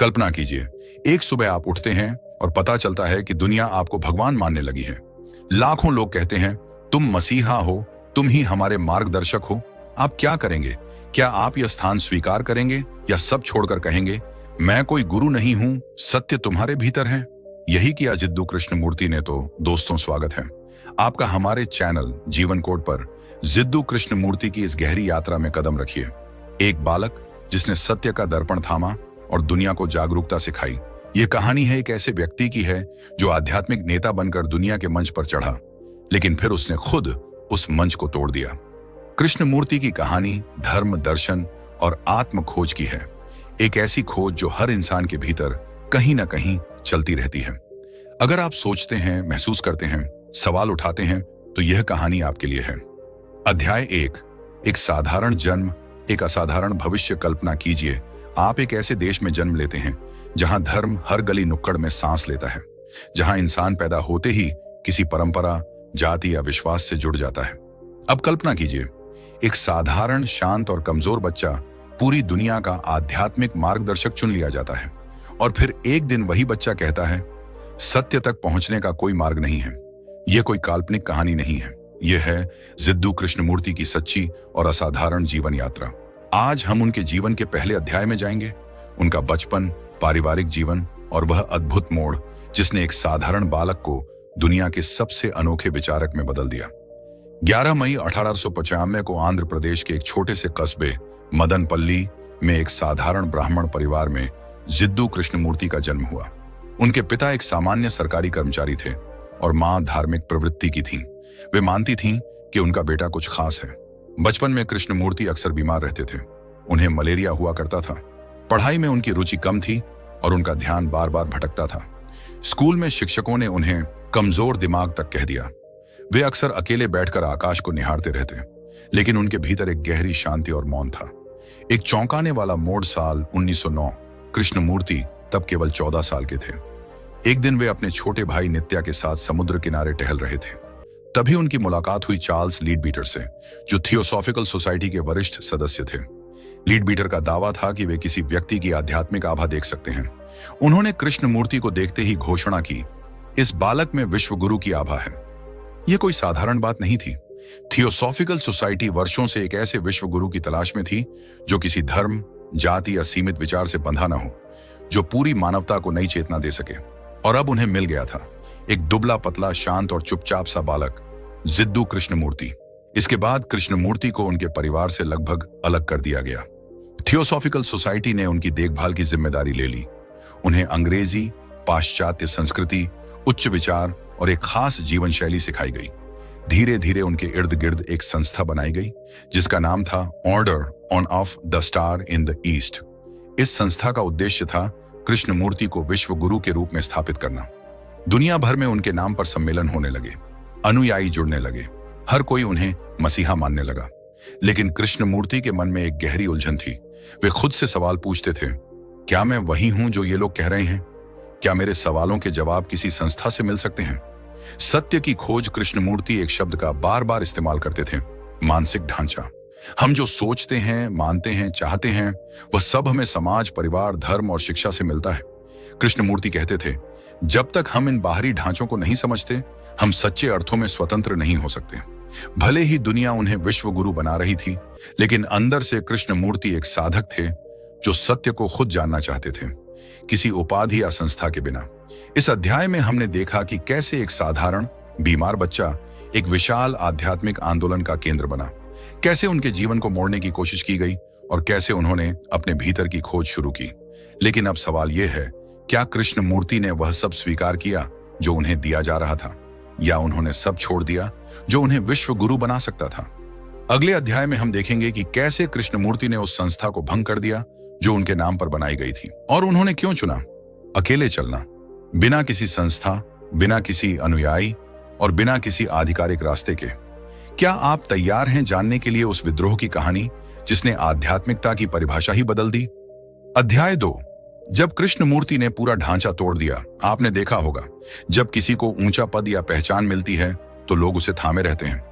कल्पना कीजिए, एक सुबह आप उठते हैं और पता चलता है कि दुनिया आपको भगवान मानने लगी है। लाखों लोग कहते हैं तुम मसीहा हो, तुम ही हमारे मार्गदर्शक हो। आप क्या करेंगे? क्या आप यह स्थान स्वीकार करेंगे या सब छोड़कर कहेंगे मैं कोई गुरु नहीं हूं, सत्य तुम्हारे भीतर है? यही किया जिद्दू कृष्णमूर्ति ने। तो दोस्तों, स्वागत है आपका हमारे चैनल जीवन कोड पर। जिद्दू कृष्णमूर्ति की इस गहरी यात्रा में कदम रखिए। एक बालक जिसने सत्य का दर्पण थामा और दुनिया को जागरूकता सिखाई। ये कहानी है एक ऐसे व्यक्ति की है जो आध्यात्मिक नेता बनकर दुनिया के मंच पर चढ़ा, लेकिन फिर उसने खुद उस मंच को तोड़ दिया। कृष्णमूर्ति की कहानी धर्म, दर्शन और आत्म खोज की है। एक ऐसी खोज जो हर इंसान के भीतर कहीं ना कहीं चलती रहती है। अगर आप सोचते हैं, महसूस करते हैं, सवाल उठाते हैं, तो यह कहानी आपके लिए है। अध्याय 1, एक साधारण जन्म, एक असाधारण भविष्य। कल्पना कीजिए, आप एक ऐसे देश में जन्म लेते हैं जहां धर्म हर गली नुक्कड़ में सांस लेता है, जहां इंसान पैदा होते ही किसी परंपरा, जाति या विश्वास से जुड़ जाता है। अब कल्पना कीजिए, एक साधारण, शांत और कमजोर बच्चा पूरी दुनिया का आध्यात्मिक मार्गदर्शक चुन लिया जाता है। और फिर एक दिन वही बच्चा कहता है सत्य तक पहुंचने का कोई मार्ग नहीं है। यह कोई काल्पनिक कहानी नहीं है, यह है जिद्दू कृष्णमूर्ति की सच्ची और असाधारण जीवन यात्रा। आज हम उनके जीवन के पहले अध्याय में जाएंगे, उनका बचपन, पारिवारिक जीवन और वह अद्भुत मोड़ जिसने एक साधारण बालक को दुनिया के सबसे अनोखे विचारक में बदल दिया। 11 मई 1895 को आंध्र प्रदेश के एक छोटे से कस्बे मदनपल्ली में एक साधारण ब्राह्मण परिवार में जिद्दू कृष्णमूर्ति का जन्म हुआ। उनके पिता एक सामान्य सरकारी कर्मचारी थे और मां धार्मिक प्रवृत्ति की थीं। वे मानती थीं कि उनका बेटा कुछ खास है। बचपन में कृष्णमूर्ति अक्सर बीमार रहते थे। उन्हें मलेरिया हुआ करता था। पढ़ाई में उनकी रुचि कम थी और उनका ध्यान बार बार भटकता था। स्कूल में शिक्षकों ने उन्हें कमजोर दिमाग तक कह दिया। वे अक्सर अकेले बैठकर आकाश को निहारते रहते, लेकिन उनके भीतर एक गहरी शांति और मौन था। एक चौंकाने वाला मोड़ साल 1909। कृष्णमूर्ति तब केवल 14 साल के थे। एक दिन वे अपने छोटे भाई नित्या के साथ समुद्र किनारे टहल रहे थे। तभी उनकी मुलाकात हुई चार्ल्स लीडबीटर से, जो थियोसॉफिकल सोसाइटी के वरिष्ठ सदस्य थे। लीडबीटर का दावा था कि वे किसी व्यक्ति की आध्यात्मिक आभा देख सकते हैं। उन्होंने कृष्णमूर्ति को देखते ही घोषणा की, इस बालक में विश्वगुरु की आभा है। यह कोई साधारण बात नहीं थी। थियोसॉफिकल सोसाइटी वर्षों से एक ऐसे विश्वगुरु की तलाश में थी जो किसी धर्म, जाति या सीमित विचार से बंधा न हो, जो पूरी मानवता को नई चेतना दे सके। और अब उन्हें मिल गया था, एक दुबला पतला, शांत और चुपचाप सा बालक, जिद्दू कृष्णमूर्ति। इसके बाद कृष्णमूर्ति को उनके परिवार से लगभग अलग कर दिया गया। थियोसॉफिकल सोसाइटी ने उनकी देखभाल की जिम्मेदारी ले ली। उन्हें अंग्रेजी, पाश्चात्य संस्कृति, उच्च विचार और एक खास जीवन शैली सिखाई गई। धीरे धीरे उनके इर्द गिर्द एक संस्था बनाई गई जिसका नाम था order on off the star in the east. इस संस्था का उद्देश्य था कृष्णमूर्ति को विश्व गुरु के रूप में स्थापित करना। दुनिया भर में उनके नाम पर सम्मेलन होने लगे, अनुयायी जुड़ने लगे, हर कोई उन्हें मसीहा मानने लगा। लेकिन कृष्णमूर्ति के मन में एक गहरी उलझन थी। वे खुद से सवाल पूछते थे, क्या मैं वही हूं जो ये लोग कह रहे हैं? क्या मेरे सवालों के जवाब किसी संस्था से मिल सकते हैं? सत्य की खोज। कृष्णमूर्ति एक शब्द का बार बार इस्तेमाल करते थे, मानसिक ढांचा। हम जो सोचते हैं, मानते हैं, चाहते हैं, वह सब हमें समाज, परिवार, धर्म और शिक्षा से मिलता है। कृष्णमूर्ति कहते थे, जब तक हम इन बाहरी ढांचों को नहीं समझते, हम सच्चे अर्थों में स्वतंत्र नहीं हो सकते। भले ही दुनिया उन्हें विश्व गुरु बना रही थी, लेकिन अंदर से कृष्णमूर्ति एक साधक थे जो सत्य को खुद जानना चाहते थे, किसी उपाधि या संस्था के बिना। इस अध्याय में हमने देखा कि कैसे एक साधारण बीमार बच्चा एक विशाल आध्यात्मिक आंदोलन का केंद्र बना, कैसे उनके जीवन को मोड़ने की कोशिश की गई और कैसे उन्होंने अपने भीतर की खोज शुरू की। लेकिन अब सवाल यह है, क्या कृष्णमूर्ति ने वह सब स्वीकार किया जो उन्हें दिया जा रहा था, या उन्होंने सब छोड़ दिया जो उन्हें विश्व गुरु बना सकता था? अगले अध्याय में हम देखेंगे कि कैसे कृष्णमूर्ति ने उस संस्था को भंग कर दिया जो उनके नाम पर बनाई गई थी, और उन्होंने क्यों चुना अकेले चलना, बिना किसी संस्था, बिना किसी अनुयायी और बिना किसी आधिकारिक रास्ते के। क्या आप तैयार हैं जानने के लिए उस विद्रोह की कहानी जिसने आध्यात्मिकता की परिभाषा ही बदल दी? अध्याय 2, जब कृष्णमूर्ति ने पूरा ढांचा तोड़ दिया। आपने देखा होगा, जब किसी को ऊंचा पद या पहचान मिलती है तो लोग उसे थामे रहते हैं,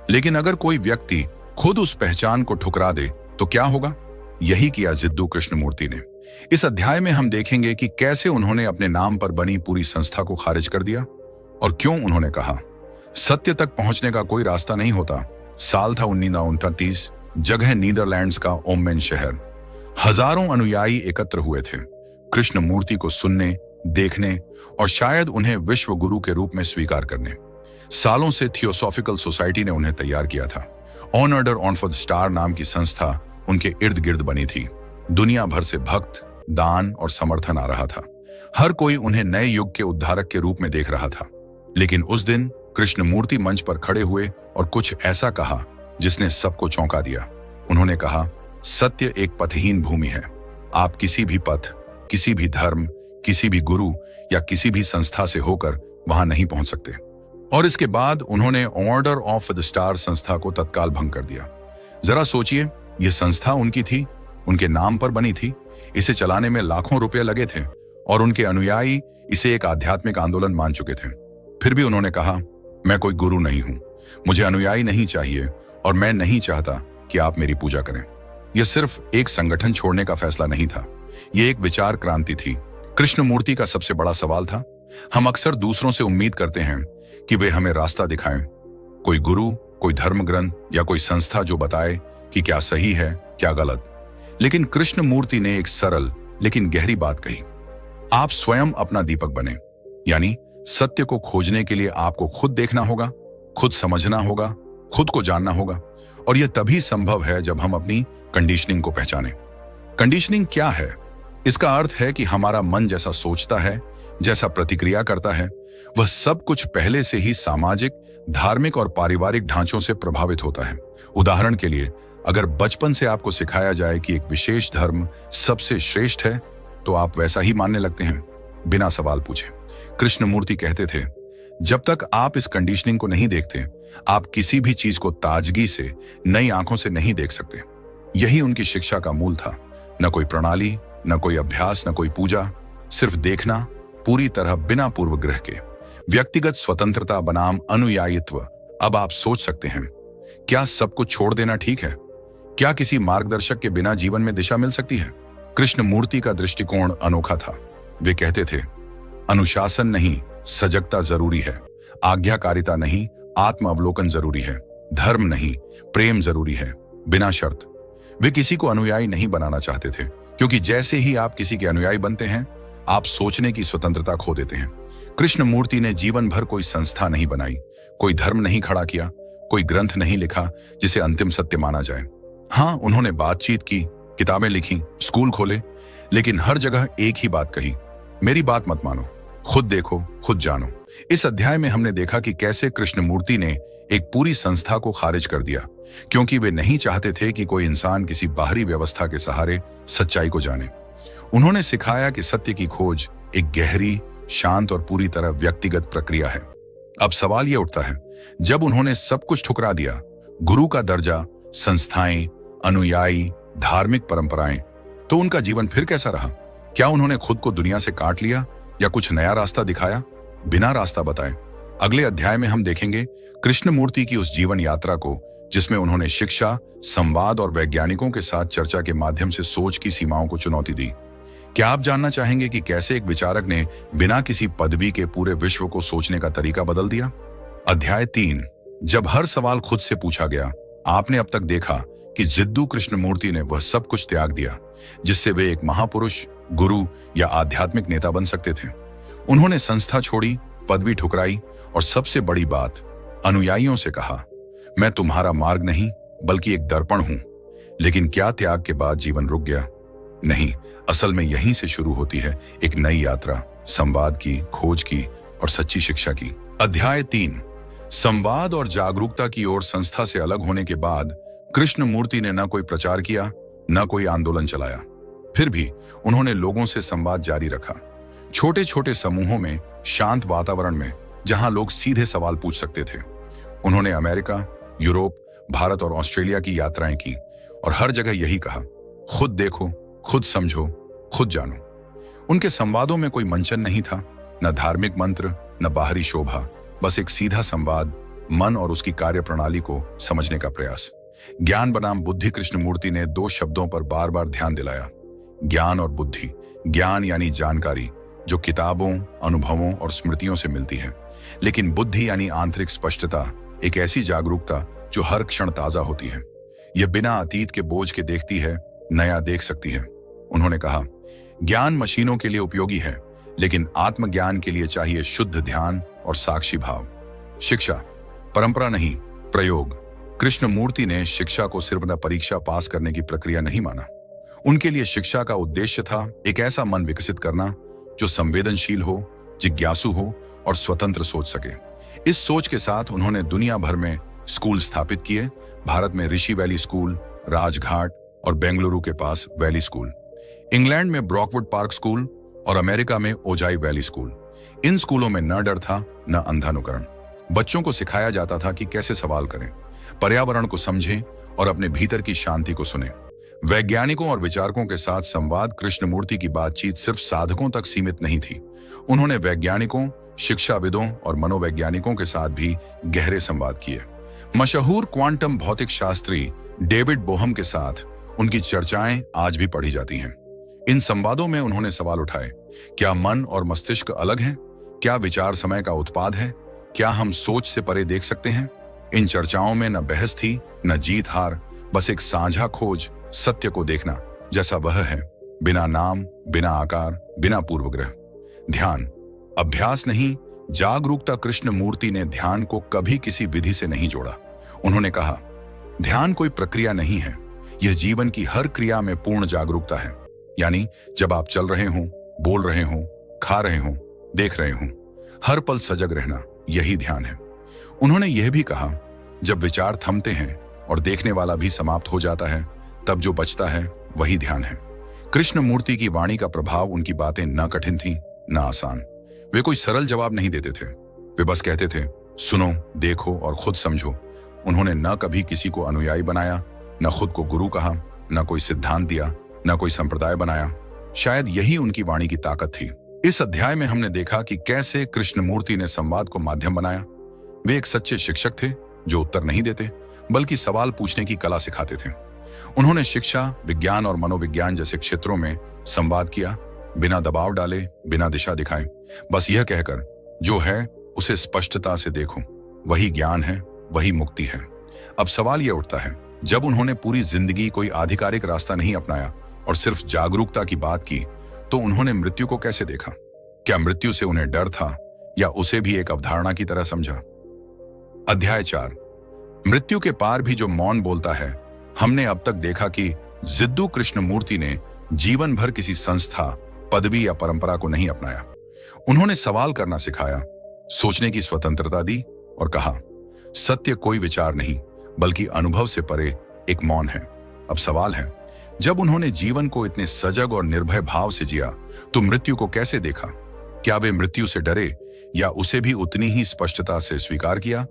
लेकिन अगर कोई व्यक्ति खुद उस पहचान को ठुकरा दे तो क्या होगा? यही किया जिद्दू कृष्णमूर्ति ने। इस अध्याय में हम देखेंगे कि कैसे उन्होंने अपने नाम पर बनी पूरी संस्था को खारिज कर दिया और क्यों उन्होंने कहा सत्य तक पहुंचने का कोई रास्ता नहीं होता। साल था 1939, जगह नीदरलैंड्स का ओमेन शहर। हजारों अनुयायी एकत्र हुए थे कृष्ण मूर्ति को सुनने, देखने और शायद उन्हें विश्व गुरु के रूप में स्वीकार करने। सालों से थियोसॉफिकल सोसाइटी ने उन्हें तैयार किया था। On order on for the star नाम की संस्था उनके इर्द गिर्द बनी थी। दुनिया भर से भक्त, दान और समर्थन आ रहा था। हर कोई उन्हें नए युग के उद्धारक के रूप में देख रहा था। लेकिन उस दिन कृष्ण मूर्ति मंच पर खड़े हुए और कुछ ऐसा कहा जिसने सबको चौंका दिया। उन्होंने कहा, सत्य एक पथहीन भूमि है। आप किसी भी पथ, किसी भी धर्म, किसी भी गुरु या किसी भी संस्था से होकर वहां नहीं पहुंच सकते। और इसके बाद उन्होंने ऑर्डर ऑफ द स्टार संस्था को तत्काल भंग कर दिया। जरा सोचिए, यह संस्था उनकी थी, उनके नाम पर बनी थी, इसे चलाने में लाखों रुपए लगे थे और उनके अनुयायी इसे एक आध्यात्मिक आंदोलन मान चुके थे। फिर भी उन्होंने कहा, मैं कोई गुरु नहीं हूं, मुझे अनुयायी नहीं चाहिए और मैं नहीं चाहता कि आप मेरी पूजा करें। यह सिर्फ एक संगठन छोड़ने का फैसला नहीं था, यह एक विचार क्रांति थी। कृष्ण मूर्ति का सबसे बड़ा सवाल था, हम अक्सर दूसरों से उम्मीद करते हैं कि वे हमें रास्ता दिखाएं, कोई गुरु, कोई धर्म ग्रंथ या कोई संस्था जो बताए कि क्या सही है, क्या गलत। लेकिन कृष्ण मूर्ति ने एक सरल लेकिन गहरी बात कही, आप स्वयं अपना दीपक बने। यानी सत्य को खोजने के लिए आपको खुद देखना होगा, खुद समझना होगा, खुद को जानना होगा। और यह तभी संभव है जब हम अपनी कंडीशनिंग को पहचानें। कंडीशनिंग क्या है? इसका अर्थ है कि हमारा मन जैसा सोचता है, जैसा प्रतिक्रिया करता है, वह सब कुछ पहले से ही सामाजिक, धार्मिक और पारिवारिक ढांचों से प्रभावित होता है। उदाहरण के लिए, अगर बचपन से आपको सिखाया जाए कि एक विशेष धर्म सबसे श्रेष्ठ है, तो आप वैसा ही मानने लगते हैं, बिना सवाल पूछे। कृष्ण मूर्ति कहते थे, जब तक आप इस कंडीशनिंग को नहीं देखते, आप किसी भी चीज को ताजगी से, नई आंखों से नहीं देख सकते। यही उनकी शिक्षा का मूल था। न कोई प्रणाली, न कोई अभ्यास, न कोई पूजा, सिर्फ देखना, पूरी तरह बिना पूर्वग्रह के। व्यक्तिगत स्वतंत्रता बनाम अनुयायित्व। अब आप सोच सकते हैं, क्या सब कुछ छोड़ देना ठीक है? क्या किसी मार्गदर्शक के बिना जीवन में दिशा मिल सकती है? कृष्ण मूर्ति का दृष्टिकोण अनोखा था। वे कहते थे, अनुशासन नहीं, सजगता जरूरी है। आज्ञाकारिता नहीं, आत्म अवलोकन जरूरी है। धर्म नहीं, प्रेम जरूरी है, बिना शर्त। वे किसी को अनुयायी नहीं बनाना चाहते थे, क्योंकि जैसे ही आप किसी के अनुयायी बनते हैं, आप सोचने की स्वतंत्रता खो देते हैं। कृष्ण मूर्ति ने जीवन भर कोई संस्था नहीं बनाई, कोई धर्म नहीं खड़ा किया, कोई ग्रंथ नहीं लिखा जिसे अंतिम सत्य माना जाए। हाँ, उन्होंने बातचीत की, किताबें लिखी, स्कूल खोले, लेकिन हर जगह एक ही बात कही, मेरी बात मत मानो, खुद देखो, खुद जानो। इस अध्याय में हमने देखा कि कैसे कृष्ण मूर्ति ने एक पूरी संस्था को खारिज कर दिया, क्योंकि वे नहीं चाहते थे कि कोई इंसान किसी बाहरी व्यवस्था के सहारे सच्चाई को जाने। उन्होंने सिखाया कि सत्य की खोज एक गहरी, शांत और पूरी तरह व्यक्तिगत प्रक्रिया है। अब सवाल यह उठता है, जब उन्होंने सब कुछ ठुकरा दिया, गुरु का दर्जा, संस्थाएं, अनुयायी, धार्मिक परंपराएं, तो उनका जीवन फिर कैसा रहा? क्या उन्होंने खुद को दुनिया से काट लिया या कुछ नया रास्ता दिखाया, बिना रास्ता बताए? अगले अध्याय में हम देखेंगे कृष्ण मूर्ति की उस जीवन यात्रा को, जिसमें उन्होंने शिक्षा, संवाद और वैज्ञानिकों के साथ चर्चा के माध्यम से सोच की सीमाओं को चुनौती दी। क्या आप जानना चाहेंगे कि कैसे एक विचारक ने बिना किसी पदवी के पूरे विश्व को सोचने का तरीका बदल दिया? अध्याय 3, जब हर सवाल खुद से पूछा गया। आपने अब तक देखा कि जिद्दू कृष्ण मूर्ति ने वह सब कुछ त्याग दिया जिससे वे एक महापुरुष, गुरु या आध्यात्मिक नेता बन सकते थे। उन्होंने संस्था छोड़ी, पदवी ठुकराई और सबसे बड़ी बात, अनुयायियों से कहा, मैं तुम्हारा मार्ग नहीं बल्कि एक दर्पण हूं। लेकिन क्या त्याग के बाद जीवन रुक गया? नहीं, असल में यहीं से शुरू होती है एक नई यात्रा, संवाद की, खोज की और सच्ची शिक्षा की। अध्याय 3, संवाद और जागरूकता की ओर। संस्था से अलग होने के बाद कृष्ण मूर्ति ने न कोई प्रचार किया, न कोई आंदोलन चलाया। फिर भी उन्होंने लोगों से संवाद जारी रखा, छोटे छोटे समूहों में, शांत वातावरण में, जहां लोग सीधे सवाल पूछ सकते थे। उन्होंने अमेरिका, यूरोप, भारत और ऑस्ट्रेलिया की यात्राएं की और हर जगह यही कहा, खुद देखो, खुद समझो, खुद जानो। उनके संवादों में कोई मंचन नहीं था, न धार्मिक मंत्र, न बाहरी शोभा, बस एक सीधा संवाद, मन और उसकी कार्य प्रणाली को समझने का प्रयास। ज्ञान बनाम बुद्धि। कृष्ण मूर्ति ने 2 शब्दों पर बार बार ध्यान दिलाया, ज्ञान और बुद्धि। ज्ञान यानी जानकारी जो किताबों, अनुभवों और स्मृतियों से मिलती है, लेकिन बुद्धि यानी आंतरिक स्पष्टता, एक ऐसी जागरूकता जो हर क्षण ताजा होती है। यह बिना अतीत के बोझ के देखती है, नया देख सकती है। उन्होंने कहा, ज्ञान मशीनों के लिए उपयोगी है, लेकिन आत्मज्ञान के लिए चाहिए शुद्ध ध्यान और साक्षी भाव। शिक्षा परंपरा नहीं, प्रयोग। कृष्णमूर्ति ने शिक्षा को सिर्फ न परीक्षा पास करने की प्रक्रिया नहीं माना। उनके लिए शिक्षा का उद्देश्य था एक ऐसा मन विकसित करना जो संवेदनशील हो, जिज्ञासु हो और स्वतंत्र सोच सके। इस सोच के साथ उन्होंने दुनिया भर में स्कूल स्थापित किए। भारत में ऋषि वैली स्कूल, राजघाट और बेंगलुरु के पास वैली स्कूल, इंग्लैंड में ब्रॉकवुड पार्क स्कूल और अमेरिका में ओजाई वैली स्कूल। इन स्कूलों में न डर था, न अंधानुकरण। बच्चों को सिखाया जाता था कि कैसे सवाल करें, पर्यावरण को समझें और अपने भीतर की शांति को सुने। वैज्ञानिकों और विचारकों के साथ संवाद। कृष्णमूर्ति की बातचीत सिर्फ साधकों तक सीमित नहीं थी। उन्होंने वैज्ञानिकों, शिक्षाविदों और मनोवैज्ञानिकों के साथ भी गहरे संवाद किए। मशहूर क्वांटम भौतिक शास्त्री डेविड बोहम के साथ उनकी चर्चाएं आज भी पढ़ी जाती हैं। इन संवादों में उन्होंने सवाल उठाए, क्या मन और मस्तिष्क अलग हैं? क्या विचार समय का उत्पाद है? क्या हम सोच से परे देख सकते हैं? इन चर्चाओं में न बहस थी, न जीत हार, बस एक साझा खोज, सत्य को देखना जैसा वह है, बिना नाम, बिना आकार, बिना पूर्वग्रह। ध्यान अभ्यास नहीं, जागरूकता। कृष्णमूर्ति ने ध्यान को कभी किसी विधि से नहीं जोड़ा। उन्होंने कहा, ध्यान कोई प्रक्रिया नहीं है, यह जीवन की हर क्रिया में पूर्ण जागरूकता है। यानी जब आप चल रहे हों, बोल रहे हों, खा रहे हों, देख रहे हों, हर पल सजग रहना, यही ध्यान है। उन्होंने यह भी कहा, जब विचार थमते हैं और देखने वाला भी समाप्त हो जाता है, तब जो बचता है वही ध्यान है। कृष्णमूर्ति की वाणी का प्रभाव, उनकी बातें न कठिन थीं, न आसान। वे कोई सरल जवाब नहीं देते थे, वे बस कहते थे, सुनो, देखो और खुद समझो। उन्होंने न कभी किसी को अनुयायी बनाया, न खुद को गुरु कहा, न कोई सिद्धांत दिया, न कोई संप्रदाय बनाया। शायद यही उनकी वाणी की ताकत थी। इस अध्याय में हमने देखा कि कैसे कृष्णमूर्ति ने संवाद को माध्यम बनाया। वे एक सच्चे शिक्षक थे जो उत्तर नहीं देते, बल्कि सवाल पूछने की कला सिखाते थे। उन्होंने शिक्षा, विज्ञान और मनोविज्ञान जैसे क्षेत्रों में संवाद किया, बिना दबाव डाले, बिना दिशा दिखाए, बस यह कहकर, जो है उसे स्पष्टता से देखो, वही ज्ञान है, वही मुक्ति है। अब सवाल यह उठता है, जब उन्होंने पूरी जिंदगी कोई आधिकारिक रास्ता नहीं अपनाया और सिर्फ जागरूकता की बात की, तो उन्होंने मृत्यु को कैसे देखा? क्या मृत्यु से उन्हें डर था या उसे भी एक अवधारणा की तरह समझा? अध्याय 4, मृत्यु के पार भी जो मौन बोलता है। हमने अब तक देखा कि जिद्दू कृष्णमूर्ति ने जीवन भर किसी संस्था, पदवी या परंपरा को नहीं अपनाया। उन्होंने सवाल करना सिखाया, सोचने की स्वतंत्रता दी और कहा, सत्य कोई विचार नहीं, बल्कि अनुभव से परे एक मौन है। अब सवाल है, जब उन्होंने जीवन को इतने सजग और निर्भय भाव से जिया, तो मृत्यु को कैसे देखा? क्या वे मृत्यु से डरे या उसे भी उतनी ही स्पष्टता से स्वीकार किया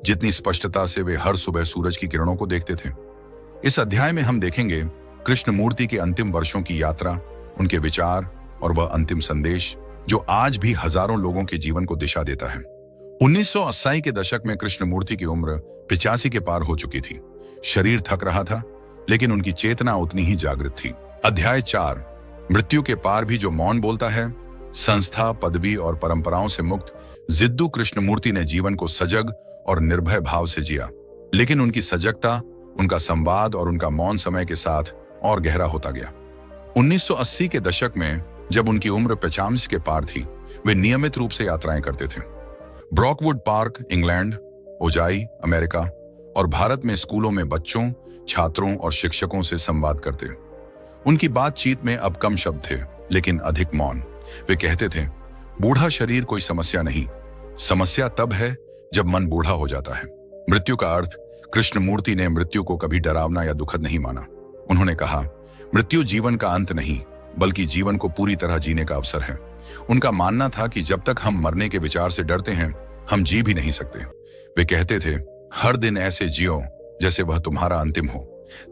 जितनी स्पष्टता से वे हर सुबह सूरज की किरणों को देखते थे? इस अध्याय में हम देखेंगे कृष्णमूर्ति के अंतिम वर्षों की यात्रा, उनके विचार और वह अंतिम संदेश जो आज भी हजारों लोगों के जीवन को दिशा देता है। 1980 के दशक में कृष्णमूर्ति की उम्र 85 के पार हो चुकी थी। शरीर थक रहा था, लेकिन उनकी चेतना उतनी ही जागृत थी। अध्याय 4, मृत्यु के पार भी जो मौन बोलता है। संस्था, पदवी और परंपराओं से मुक्त जिद्दू कृष्णमूर्ति ने जीवन को सजग और निर्भय भाव से जिया, लेकिन उनकी सजगता, उनका संवाद और उनका मौन समय के साथ और गहरा होता गया। 1980 के दशक में जब उनकी उम्र 85 के पार थी, वे नियमित रूप से यात्राएं करते थे। ब्रॉकवुड पार्क, इंग्लैंड, ओजाई, अमेरिका और भारत में स्कूलों में बच्चों, छात्रों और शिक्षकों से संवाद करते। उनकी बातचीत में अब कम शब्द थे, लेकिन अधिक मौन। वे कहते थे, बूढ़ा शरीर कोई समस्या नहीं, समस्या तब है जब मन बूढ़ा हो जाता है। मृत्यु का अर्थ। कृष्णमूर्ति ने मृत्यु को कभी डरावना या दुखद नहीं माना। उन्होंने कहा, मृत्यु जीवन का अंत नहीं, बल्कि जीवन को पूरी तरह जीने का अवसर है। उनका मानना था कि जब तक हम मरने के विचार से डरते हैं, हम जी भी नहीं सकते। वे कहते थे, हर दिन ऐसे जियो जैसे वह तुम्हारा अंतिम हो,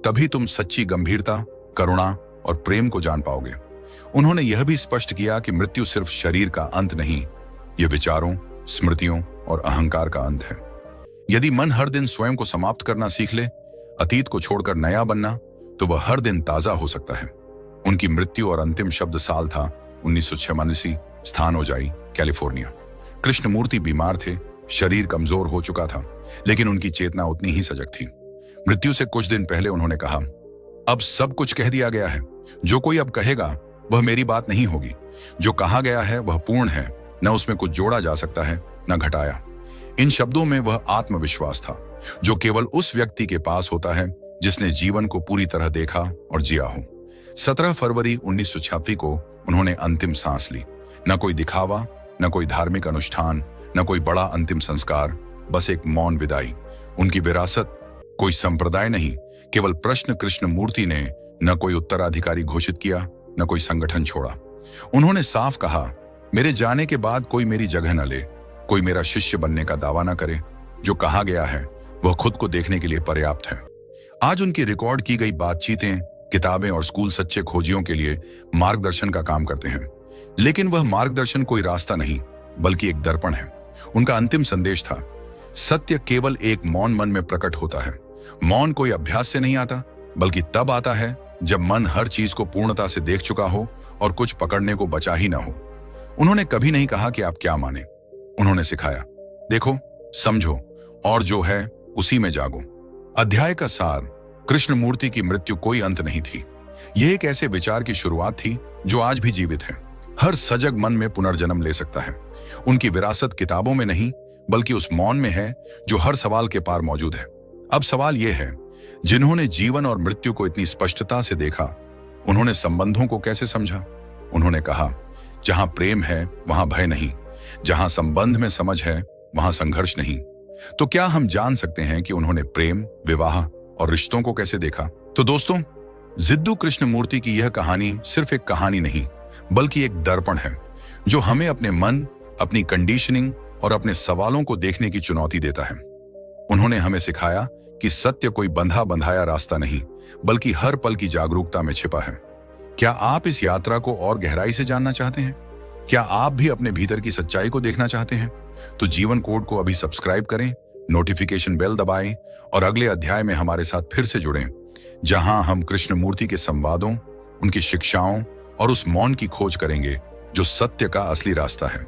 तभी तुम सच्ची गंभीरता, करुणा और प्रेम को जान पाओगे। उन्होंने यह भी स्पष्ट किया कि मृत्यु सिर्फ शरीर का अंत नहीं, यह विचारों, स्मृतियों और अहंकार का अंत है। यदि मन हर दिन स्वयं को समाप्त करना सीख ले, अतीत को छोड़कर नया बनना, तो वह हर दिन ताजा हो सकता है। उनकी मृत्यु और अंतिम शब्द साल था 1986, स्थान ओजाई, कैलिफोर्निया। कृष्णमूर्ति बीमार थे, शरीर कमजोर हो चुका था, लेकिन उनकी चेतना उतनी ही सजग थी। मृत्यु से कुछ दिन पहले उन्होंने कहा, अब सब कुछ कह दिया गया है, जो कोई अब कहेगा वह मेरी बात नहीं होगी। जो कहा गया है वह पूर्ण है, न उसमें कुछ जोड़ा जा सकता है न घटाया। इन शब्दों में वह आत्मविश्वास था जो केवल उस व्यक्ति के पास होता है जिसने जीवन को पूरी तरह देखा और जिया हो। 17 फरवरी 1986 को उन्होंने अंतिम सांस ली। न कोई दिखावा, न कोई धार्मिक अनुष्ठान, न कोई बड़ा अंतिम संस्कार, बस एक मौन विदाई। उनकी विरासत कोई संप्रदाय नहीं, केवल प्रश्न कृष्णमूर्ति ने न कोई उत्तराधिकारी घोषित किया, न कोई संगठन छोड़ा। उन्होंने साफ कहा, मेरे जाने के बाद कोई मेरी जगह न ले, कोई मेरा शिष्य बनने का दावा न करे। जो कहा गया है वह खुद को देखने के लिए पर्याप्त है। आज उनकी रिकॉर्ड की गई बातचीतें, किताबें और स्कूल सच्चे खोजियों के लिए मार्गदर्शन का काम करते हैं, लेकिन वह मार्गदर्शन कोई रास्ता नहीं बल्कि एक दर्पण है। उनका अंतिम संदेश था, सत्य केवल एक मौन मन में प्रकट होता है। मौन कोई अभ्यास से नहीं आता, बल्कि तब आता है जब मन हर चीज को पूर्णता से देख चुका हो और कुछ पकड़ने को बचा ही ना हो। उन्होंने कभी नहीं कहा कि आप क्या माने, उन्होंने सिखाया, देखो, समझो और जो है उसी में जागो। अध्याय का सार, कृष्णमूर्ति की मृत्यु कोई अंत नहीं थी। यह एक ऐसे विचार की शुरुआत थी जो आज भी जीवित है, हर सजग मन में पुनर्जन्म ले सकता है। उनकी विरासत किताबों में नहीं बल्कि उस मौन में है जो हर सवाल के पार मौजूद है। अब सवाल यह है, जिन्होंने जीवन और मृत्यु को इतनी स्पष्टता से देखा, उन्होंने संबंधों को कैसे समझा? उन्होंने कहा, जहां प्रेम है वहां भय नहीं, जहां संबंध में समझ है वहां संघर्ष नहीं। तो क्या हम जान सकते हैं कि उन्होंने प्रेम, विवाह और रिश्तों को कैसे देखा? तो दोस्तों, जिद्दू कृष्णमूर्ति की यह कहानी सिर्फ एक कहानी नहीं बल्कि एक दर्पण है जो हमें अपने मन, अपनी कंडीशनिंग और अपने सवालों को देखने की चुनौती देता है। उन्होंने हमें सिखाया कि सत्य कोई बंधा बंधाया रास्ता नहीं बल्कि हर पल की जागरूकता में छिपा है। क्या आप इस यात्रा को और गहराई से जानना चाहते हैं? क्या आप भी अपने भीतर की सच्चाई को देखना चाहते हैं? तो जीवन कोड को अभी सब्सक्राइब करें, नोटिफिकेशन बेल दबाएं और अगले अध्याय में हमारे साथ फिर से जुड़ें, जहां हम कृष्णमूर्ति के संवादों, उनकी शिक्षाओं और उस मौन की खोज करेंगे जो सत्य का असली रास्ता है।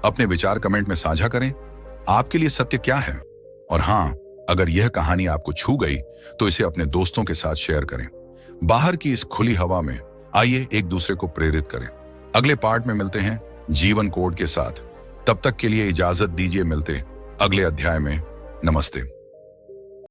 अपने विचार कमेंट में साझा करें, आपके लिए सत्य क्या है? और हाँ, अगर यह कहानी आपको छू गई तो इसे अपने दोस्तों के साथ शेयर करें। बाहर की इस खुली हवा में आइए एक दूसरे को प्रेरित करें। अगले पार्ट में मिलते हैं जीवन कोड के साथ। तब तक के लिए इजाजत दीजिए, मिलते अगले अध्याय में। नमस्ते।